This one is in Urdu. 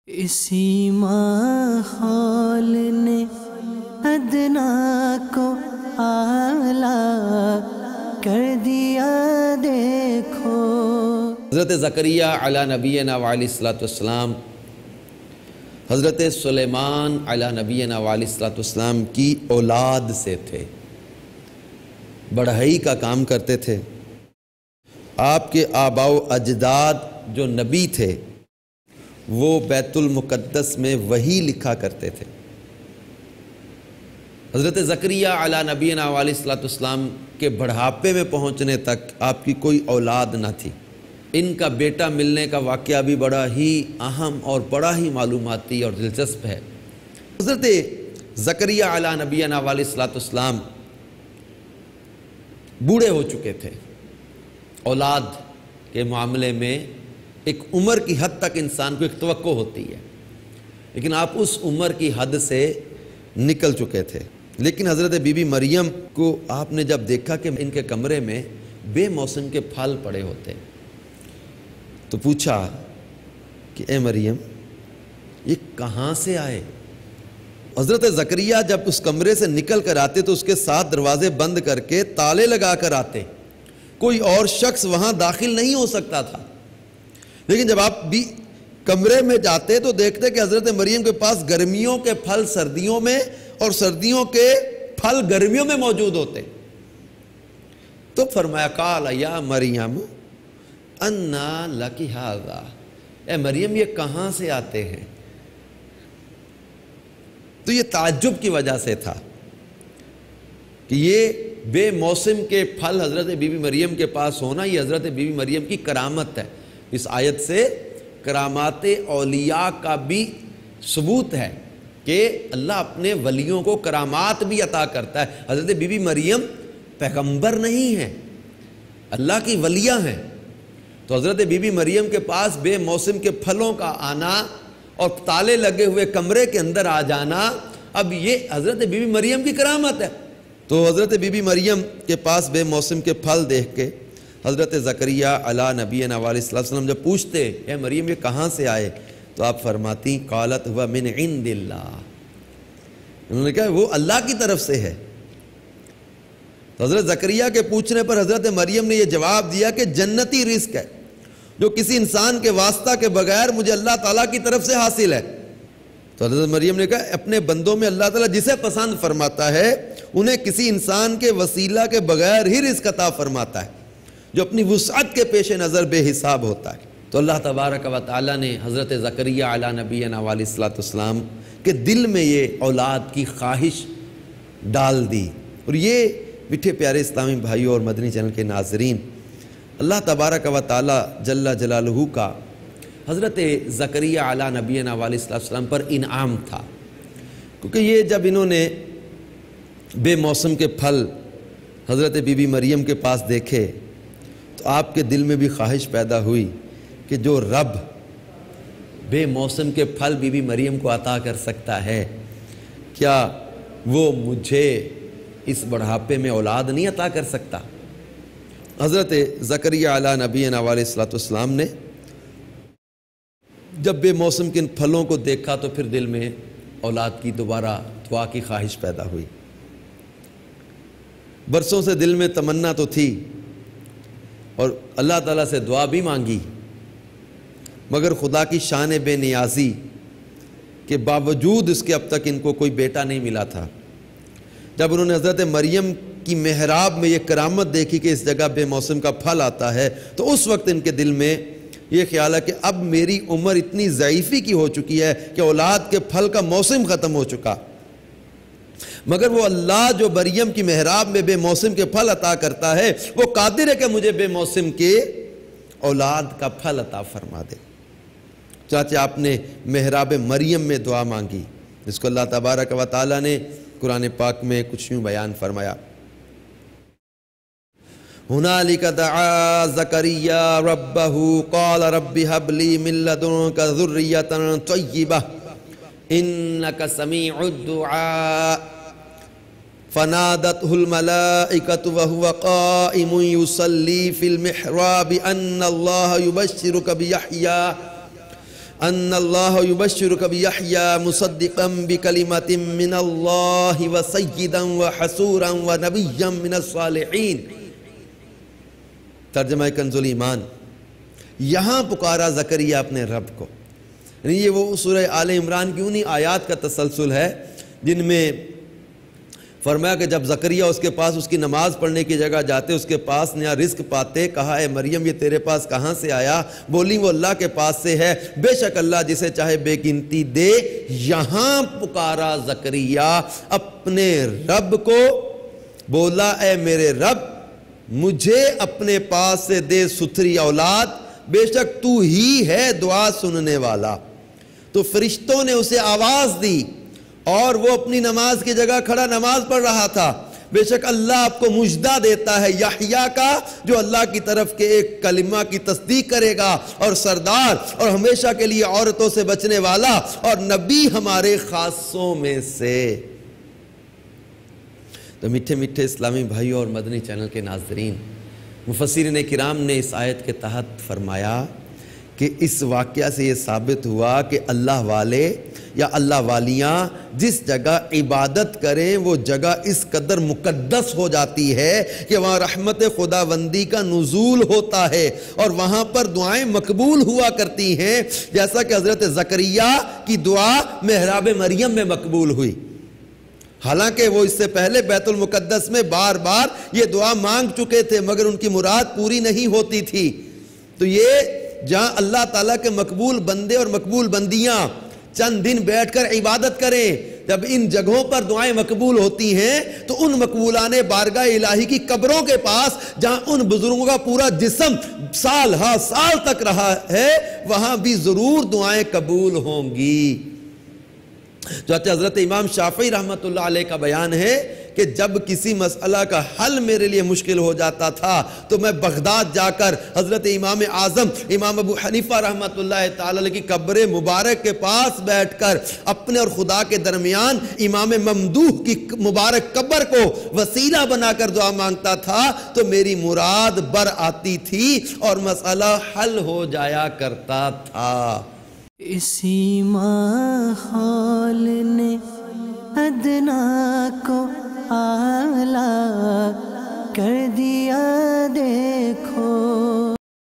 اسی ماحول نے ادنا کو اعلیٰ کر دیا دیکھو۔ حضرت زکریا علی نبینا علیہ السلام، حضرت سلیمان علی نبینا علیہ السلام کی اولاد سے تھے، بڑھائی کا کام کرتے تھے۔ آپ کے آباء و اجداد جو نبی تھے وہ بیت المقدس میں وحی لکھا کرتے تھے۔ حضرت زکریا علی نبینا علیہ السلام کے بڑھاپے میں پہنچنے تک آپ کی کوئی اولاد نہ تھی۔ ان کا بیٹا ملنے کا واقعہ بھی بڑا ہی اہم اور بڑا ہی معلوماتی اور دلچسپ ہے۔ حضرت زکریا علی نبینا علیہ السلام بوڑھے ہو چکے تھے۔ اولاد کے معاملے میں ایک عمر کی حد تک انسان کو ایک توقع ہوتی ہے، لیکن آپ اس عمر کی حد سے نکل چکے تھے۔ لیکن حضرت بی بی مریم کو آپ نے جب دیکھا کہ ان کے کمرے میں بے موسم کے پھل پڑے ہوتے، تو پوچھا کہ اے مریم یہ کہاں سے آئے؟ حضرت زکریا جب اس کمرے سے نکل کر آتے تو اس کے ساتھ دروازے بند کر کے تالے لگا کر آتے، کوئی اور شخص وہاں داخل نہیں ہو سکتا تھا۔ لیکن جب آپ بھی کمرے میں جاتے تو دیکھتے کہ حضرت مریم کے پاس گرمیوں کے پھل سردیوں میں اور سردیوں کے پھل گرمیوں میں موجود ہوتے۔ تو فرمایا قال یا مریم انا لکی ھذا، اے مریم یہ کہاں سے آتے ہیں؟ تو یہ تعجب کی وجہ سے تھا کہ یہ بے موسم کے پھل حضرت بی بی مریم کے پاس ہونا، یہ حضرت بی بی مریم کی کرامت ہے۔ اس آیت سے کرامات اولیاء کا بھی ثبوت ہے کہ اللہ اپنے ولیوں کو کرامات بھی عطا کرتا ہے۔ حضرت بی بی مریم پیغمبر نہیں ہیں، اللہ کی ولیہ ہیں۔ تو حضرت بی بی مریم کے پاس بے موسم کے پھلوں کا آنا اور تالے لگے ہوئے کمرے کے اندر آ جانا، اب یہ حضرت بی بی مریم کی کرامت ہے۔ تو حضرت بی بی مریم کے پاس بے موسم کے پھل دیکھ کے حضرت زکریا علی نبینا علیہ السلام جب پوچھتے اے مریم یہ کہاں سے آئے، تو آپ فرماتی قالت ہوا من عند اللہ، انہوں نے کہا وہ اللہ کی طرف سے ہے۔ تو حضرت زکریا کے پوچھنے پر حضرت مریم نے یہ جواب دیا کہ جنتی رزق ہے جو کسی انسان کے واسطہ کے بغیر مجھے اللہ تعالیٰ کی طرف سے حاصل ہے۔ تو حضرت مریم نے کہا اپنے بندوں میں اللہ تعالیٰ جسے پسند فرماتا ہے انہیں کسی انسان کے وسیلہ کے بغیر ہی رزق عطا فرماتا ہے، جو اپنی وسعت کے پیش نظر بے حساب ہوتا ہے۔ تو اللہ تبارک و تعالیٰ نے حضرت زکریا علی نبینا علیہ السلام کے دل میں یہ اولاد کی خواہش ڈال دی۔ اور یہ میٹھے پیارے اسلامی بھائیوں اور مدنی چینل کے ناظرین، اللہ تبارک و تعالیٰ جل جلالہ کا حضرت زکریا علی نبینا علیہ السلام پر انعام تھا، کیونکہ یہ جب انہوں نے بے موسم کے پھل حضرت بی بی مریم کے پاس دیکھے تو آپ کے دل میں بھی خواہش پیدا ہوئی کہ جو رب بے موسم کے پھل بی بی مریم کو عطا کر سکتا ہے، کیا وہ مجھے اس بڑھاپے میں اولاد نہیں عطا کر سکتا؟ حضرت زکریا علی نبینا علیہ السلام نے جب بے موسم کے ان پھلوں کو دیکھا تو پھر دل میں اولاد کی دوبارہ دعا کی خواہش پیدا ہوئی۔ برسوں سے دل میں تمنا تو تھی اور اللہ تعالیٰ سے دعا بھی مانگی، مگر خدا کی شان بے نیازی کے باوجود اس کے اب تک ان کو کوئی بیٹا نہیں ملا تھا۔ جب انہوں نے حضرت مریم کی محراب میں یہ کرامت دیکھی کہ اس جگہ بے موسم کا پھل آتا ہے، تو اس وقت ان کے دل میں یہ خیال ہے کہ اب میری عمر اتنی ضعیفی کی ہو چکی ہے کہ اولاد کے پھل کا موسم ختم ہو چکا، مگر وہ اللہ جو مریم کی محراب میں بے موسم کے پھل عطا کرتا ہے وہ قادر ہے کہ مجھے بے موسم کے اولاد کا پھل عطا فرما دے۔ چاچہ آپ نے محراب مریم میں دعا مانگی، جس کو اللہ تبارک و تعالیٰ نے قرآن پاک میں کچھ یوں بیان فرمایا، ہنالک دعا زکریا ربہ قال رب ہب لی من لدنک ذریۃ طیبہ انک سمیع الدعاء فنادته الملائکة وهو قائم يصلي في المحراب ان اللہ یبشرک بیحییٰ ان اللہ یبشرک بیحیی مصدقا بکلمۃ من اللہ وسیدا وحصورا ونبیا من الصالحین۔ ترجمہ کنز الایمان۔ یہاں پکارا زکریا اپنے رب کو، یعنی یہ وہ سورہ آل عمران کی انہی آیات کا تسلسل ہے جن میں فرمایا کہ جب زکریا اس کے پاس اس کی نماز پڑھنے کی جگہ جاتے، اس کے پاس نیا رزق پاتے، کہا اے مریم یہ تیرے پاس کہاں سے آیا؟ بولی وہ اللہ کے پاس سے ہے، بے شک اللہ جسے چاہے بے گنتی دے۔ یہاں پکارا زکریا اپنے رب کو، بولا اے میرے رب مجھے اپنے پاس سے دے ستھری اولاد، بے شک تو ہی ہے دعا سننے والا۔ تو فرشتوں نے اسے آواز دی اور وہ اپنی نماز کی جگہ کھڑا نماز پڑھ رہا تھا۔ بے شک اللہ آپ کو مژدہ دیتا ہے یحییٰ کا، جو اللہ کی طرف کے ایک کلمہ کی تصدیق کرے گا، اور سردار اور ہمیشہ کے لیے عورتوں سے بچنے والا، اور نبی ہمارے خاصوں میں سے۔ تو میٹھے میٹھے اسلامی بھائیوں اور مدنی چینل کے ناظرین، مفسرین کرام نے اس آیت کے تحت فرمایا کہ اس واقعہ سے یہ ثابت ہوا کہ اللہ والے یا اللہ والیاں جس جگہ عبادت کریں وہ جگہ اس قدر مقدس ہو جاتی ہے کہ وہاں رحمت خداوندی کا نزول ہوتا ہے، اور وہاں پر دعائیں مقبول ہوا کرتی ہیں، جیسا کہ حضرت زکریا کی دعا محراب مریم میں مقبول ہوئی۔ حالانکہ وہ اس سے پہلے بیت المقدس میں بار بار یہ دعا مانگ چکے تھے، مگر ان کی مراد پوری نہیں ہوتی تھی۔ تو یہ جہاں اللہ تعالیٰ کے مقبول بندے اور مقبول بندیاں چند دن بیٹھ کر عبادت کریں، جب ان جگہوں پر دعائیں مقبول ہوتی ہیں تو ان مقبولان بارگاہ الہی کی قبروں کے پاس جہاں ان بزرگوں کا پورا جسم سال ہا سال تک رہا ہے، وہاں بھی ضرور دعائیں قبول ہوں گی۔ چنانچہ حضرت امام شافعی رحمۃ اللہ علیہ کا بیان ہے کہ جب کسی مسئلہ کا حل میرے لیے مشکل ہو جاتا تھا تو میں بغداد جا کر حضرت امام اعظم امام ابو حنیفہ رحمۃ اللہ تعالی علیہ کی قبر مبارک کے پاس بیٹھ کر اپنے اور خدا کے درمیان امام ممدوح کی مبارک قبر کو وسیلہ بنا کر دعا مانگتا تھا، تو میری مراد بر آتی تھی اور مسئلہ حل ہو جایا کرتا تھا۔ اسی ماحول نے ادنا کو اعلیٰ کر دیا دیکھو۔